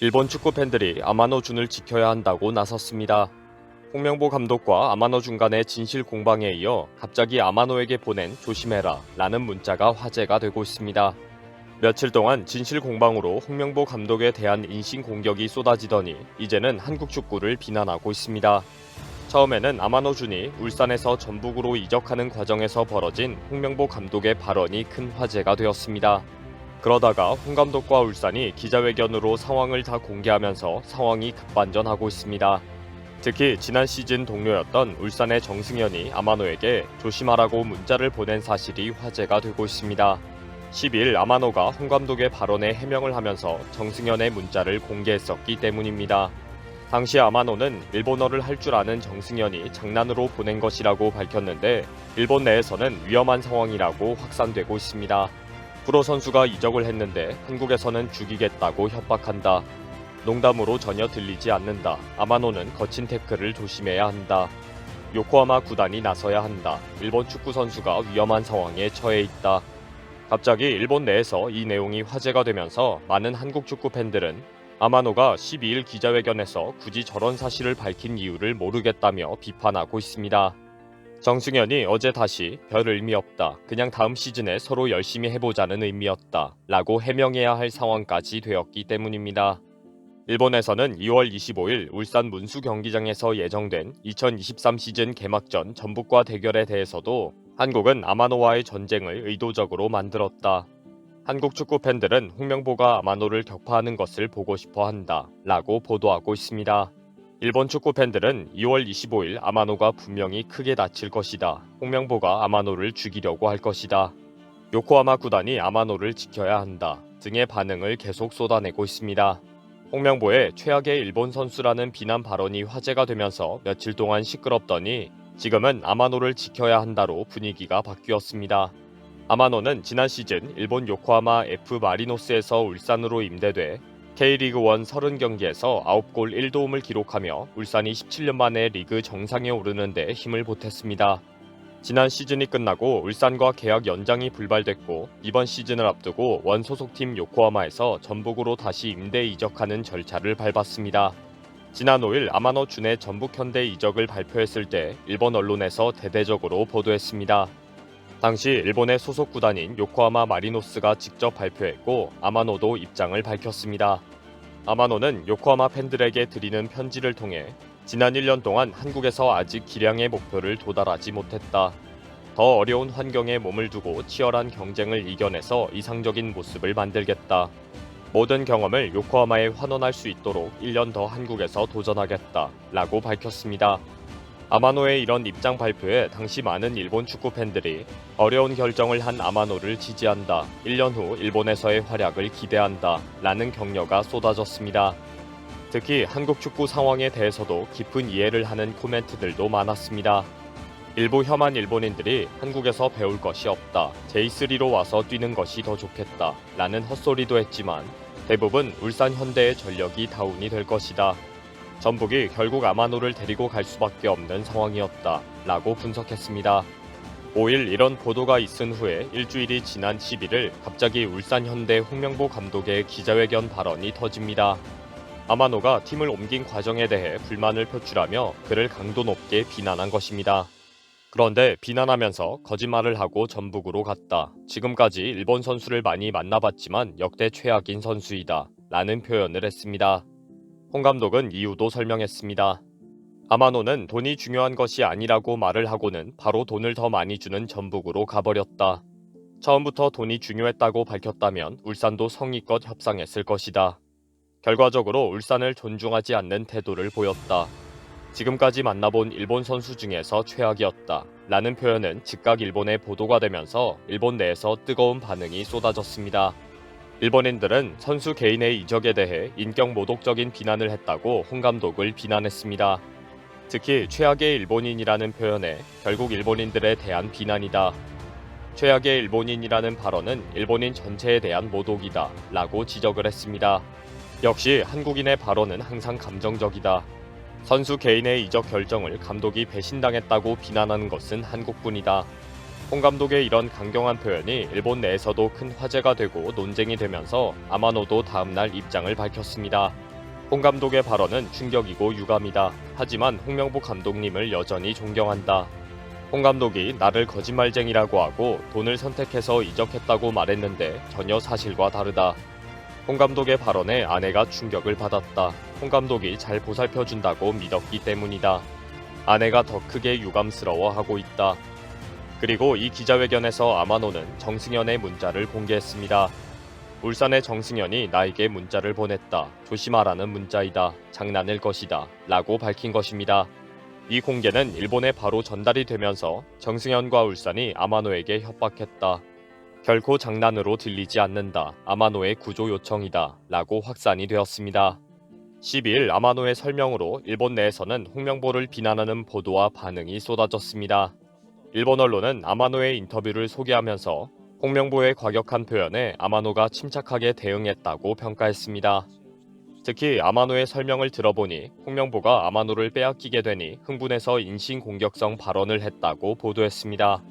일본 축구 팬들이 아마노 준을 지켜야 한다고 나섰습니다. 홍명보 감독과 아마노 준 간의 진실 공방에 이어 갑자기 아마노에게 보낸 조심해라 라는 문자가 화제가 되고 있습니다. 며칠 동안 진실 공방으로 홍명보 감독에 대한 인신 공격이 쏟아지더니 이제는 한국 축구를 비난하고 있습니다. 처음에는 아마노 준이 울산에서 전북으로 이적하는 과정에서 벌어진 홍명보 감독의 발언이 큰 화제가 되었습니다. 그러다가 홍 감독과 울산이 기자회견으로 상황을 다 공개하면서 상황이 급반전하고 있습니다. 특히 지난 시즌 동료였던 울산의 정승현이 아마노에게 조심하라고 문자를 보낸 사실이 화제가 되고 있습니다. 12일 아마노가 홍 감독의 발언에 해명을 하면서 정승현의 문자를 공개했었기 때문입니다. 당시 아마노는 일본어를 할 줄 아는 정승현이 장난으로 보낸 것이라고 밝혔는데 일본 내에서는 위험한 상황이라고 확산되고 있습니다. 프로 선수가 이적을 했는데 한국에서는 죽이겠다고 협박한다. 농담으로 전혀 들리지 않는다. 아마노는 거친 태클을 조심해야 한다. 요코하마 구단이 나서야 한다. 일본 축구 선수가 위험한 상황에 처해 있다. 갑자기 일본 내에서 이 내용이 화제가 되면서 많은 한국 축구 팬들은 아마노가 12일 기자회견에서 굳이 저런 사실을 밝힌 이유를 모르겠다며 비판하고 있습니다. 정승현이 어제 다시 별 의미 없다. 그냥 다음 시즌에 서로 열심히 해보자는 의미였다. 라고 해명해야 할 상황까지 되었기 때문입니다. 일본에서는 2월 25일 울산 문수 경기장에서 예정된 2023 시즌 개막전 전북과 대결에 대해서도 한국은 아마노와의 전쟁을 의도적으로 만들었다. 한국 축구 팬들은 홍명보가 아마노를 격파하는 것을 보고 싶어 한다. 라고 보도하고 있습니다. 일본 축구 팬들은 2월 25일 아마노가 분명히 크게 다칠 것이다. 홍명보가 아마노를 죽이려고 할 것이다. 요코하마 구단이 아마노를 지켜야 한다. 등의 반응을 계속 쏟아내고 있습니다. 홍명보의 최악의 일본 선수라는 비난 발언이 화제가 되면서 며칠 동안 시끄럽더니 지금은 아마노를 지켜야 한다로 분위기가 바뀌었습니다. 아마노는 지난 시즌 일본 요코하마 F 마리노스에서 울산으로 임대돼 K리그 1 30경기에서 9골 1도움을 기록하며 울산이 17년 만에 리그 정상에 오르는 데 힘을 보탰습니다. 지난 시즌이 끝나고 울산과 계약 연장이 불발됐고 이번 시즌을 앞두고 원 소속팀 요코하마에서 전북으로 다시 임대 이적하는 절차를 밟았습니다. 지난 5일 아마노 준의 전북 현대 이적을 발표했을 때 일본 언론에서 대대적으로 보도했습니다. 당시 일본의 소속 구단인 요코하마 마리노스가 직접 발표했고 아마노도 입장을 밝혔습니다. 아마노는 요코하마 팬들에게 드리는 편지를 통해 지난 1년 동안 한국에서 아직 기량의 목표를 도달하지 못했다. 더 어려운 환경에 몸을 두고 치열한 경쟁을 이겨내서 이상적인 모습을 만들겠다. 모든 경험을 요코하마에 환원할 수 있도록 1년 더 한국에서 도전하겠다. 라고 밝혔습니다. 아마노의 이런 입장 발표에 당시 많은 일본 축구 팬들이 어려운 결정을 한 아마노를 지지한다. 1년 후 일본에서의 활약을 기대한다. 라는 격려가 쏟아졌습니다. 특히 한국 축구 상황에 대해서도 깊은 이해를 하는 코멘트들도 많았습니다. 일부 혐한 일본인들이 한국에서 배울 것이 없다. J3로 와서 뛰는 것이 더 좋겠다. 라는 헛소리도 했지만 대부분 울산 현대의 전력이 다운이 될 것이다. 전북이 결국 아마노를 데리고 갈 수밖에 없는 상황이었다. 라고 분석했습니다. 5일 이런 보도가 있은 후에 일주일이 지난 11일 갑자기 울산 현대 홍명보 감독의 기자회견 발언이 터집니다. 아마노가 팀을 옮긴 과정에 대해 불만을 표출하며 그를 강도 높게 비난한 것입니다. 그런데 비난하면서 거짓말을 하고 전북으로 갔다. 지금까지 일본 선수를 많이 만나봤지만 역대 최악인 선수이다. 라는 표현을 했습니다. 홍 감독은 이유도 설명했습니다. 아마노는 돈이 중요한 것이 아니라고 말을 하고는 바로 돈을 더 많이 주는 전북으로 가버렸다. 처음부터 돈이 중요했다고 밝혔다면 울산도 성의껏 협상했을 것이다. 결과적으로 울산을 존중하지 않는 태도를 보였다. 지금까지 만나본 일본 선수 중에서 최악이었다. 라는 표현은 즉각 일본에 보도가 되면서 일본 내에서 뜨거운 반응이 쏟아졌습니다. 일본인들은 선수 개인의 이적에 대해 인격 모독적인 비난을 했다고 홍 감독을 비난했습니다. 특히 최악의 일본인이라는 표현에 결국 일본인들에 대한 비난이다. 최악의 일본인이라는 발언은 일본인 전체에 대한 모독이다. 라고 지적을 했습니다. 역시 한국인의 발언은 항상 감정적이다. 선수 개인의 이적 결정을 감독이 배신당했다고 비난하는 것은 한국뿐이다. 홍 감독의 이런 강경한 표현이 일본 내에서도 큰 화제가 되고 논쟁이 되면서 아마노도 다음날 입장을 밝혔습니다. 홍 감독의 발언은 충격이고 유감이다. 하지만 홍명보 감독님을 여전히 존경한다. 홍 감독이 나를 거짓말쟁이라고 하고 돈을 선택해서 이적했다고 말했는데 전혀 사실과 다르다. 홍 감독의 발언에 아내가 충격을 받았다. 홍 감독이 잘 보살펴준다고 믿었기 때문이다. 아내가 더 크게 유감스러워하고 있다. 그리고 이 기자회견에서 아마노는 정승현의 문자를 공개했습니다. 울산의 정승현이 나에게 문자를 보냈다. 조심하라는 문자이다. 장난일 것이다. 라고 밝힌 것입니다. 이 공개는 일본에 바로 전달이 되면서 정승현과 울산이 아마노에게 협박했다. 결코 장난으로 들리지 않는다. 아마노의 구조 요청이다. 라고 확산이 되었습니다. 12일 아마노의 설명으로 일본 내에서는 홍명보를 비난하는 보도와 반응이 쏟아졌습니다. 일본 언론은 아마노의 인터뷰를 소개하면서 홍명보의 과격한 표현에 아마노가 침착하게 대응했다고 평가했습니다. 특히 아마노의 설명을 들어보니 홍명보가 아마노를 빼앗기게 되니 흥분해서 인신공격성 발언을 했다고 보도했습니다.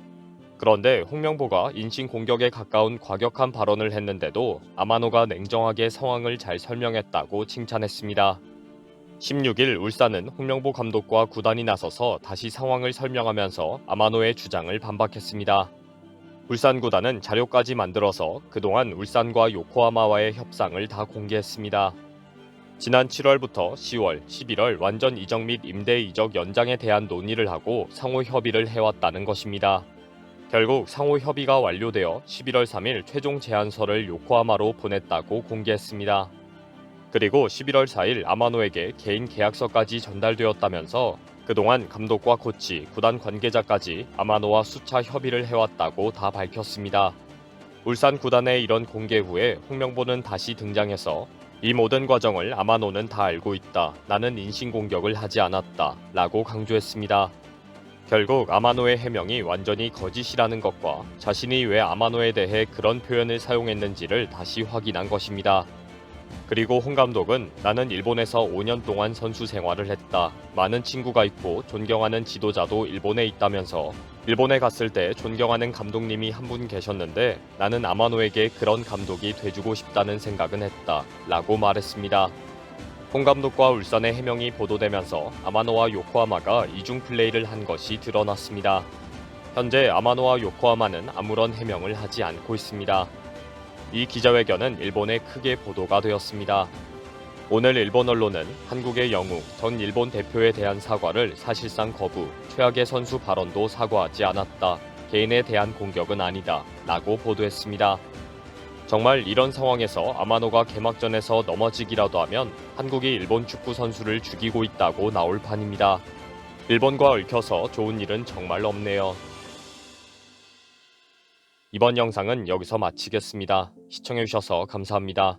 그런데 홍명보가 인신공격에 가까운 과격한 발언을 했는데도 아마노가 냉정하게 상황을 잘 설명했다고 칭찬했습니다. 16일 울산은 홍명보 감독과 구단이 나서서 다시 상황을 설명하면서 아마노의 주장을 반박했습니다. 울산 구단은 자료까지 만들어서 그동안 울산과 요코하마와의 협상을 다 공개했습니다. 지난 7월부터 10월, 11월 완전 이적 및 임대 이적 연장에 대한 논의를 하고 상호 협의를 해왔다는 것입니다. 결국 상호 협의가 완료되어 11월 3일 최종 제안서를 요코하마로 보냈다고 공개했습니다. 그리고 11월 4일 아마노에게 개인 계약서까지 전달되었다면서 그동안 감독과 코치, 구단 관계자까지 아마노와 수차 협의를 해왔다고 다 밝혔습니다. 울산 구단의 이런 공개 후에 홍명보는 다시 등장해서 이 모든 과정을 아마노는 다 알고 있다. 나는 인신공격을 하지 않았다. 라고 강조했습니다. 결국 아마노의 해명이 완전히 거짓이라는 것과 자신이 왜 아마노에 대해 그런 표현을 사용했는지를 다시 확인한 것입니다. 그리고 홍 감독은 나는 일본에서 5년 동안 선수 생활을 했다. 많은 친구가 있고 존경하는 지도자도 일본에 있다면서 일본에 갔을 때 존경하는 감독님이 한 분 계셨는데 나는 아마노에게 그런 감독이 돼주고 싶다는 생각은 했다. 라고 말했습니다. 홍 감독과 울산의 해명이 보도되면서 아마노와 요코하마가 이중 플레이를 한 것이 드러났습니다. 현재 아마노와 요코하마는 아무런 해명을 하지 않고 있습니다. 이 기자회견은 일본에 크게 보도가 되었습니다. 오늘 일본 언론은 한국의 영웅 전 일본 대표에 대한 사과를 사실상 거부, 최악의 선수 발언도 사과하지 않았다. 개인에 대한 공격은 아니다. 라고 보도했습니다. 정말 이런 상황에서 아마노가 개막전에서 넘어지기라도 하면 한국이 일본 축구 선수를 죽이고 있다고 나올 판입니다. 일본과 얽혀서 좋은 일은 정말 없네요. 이번 영상은 여기서 마치겠습니다. 시청해주셔서 감사합니다.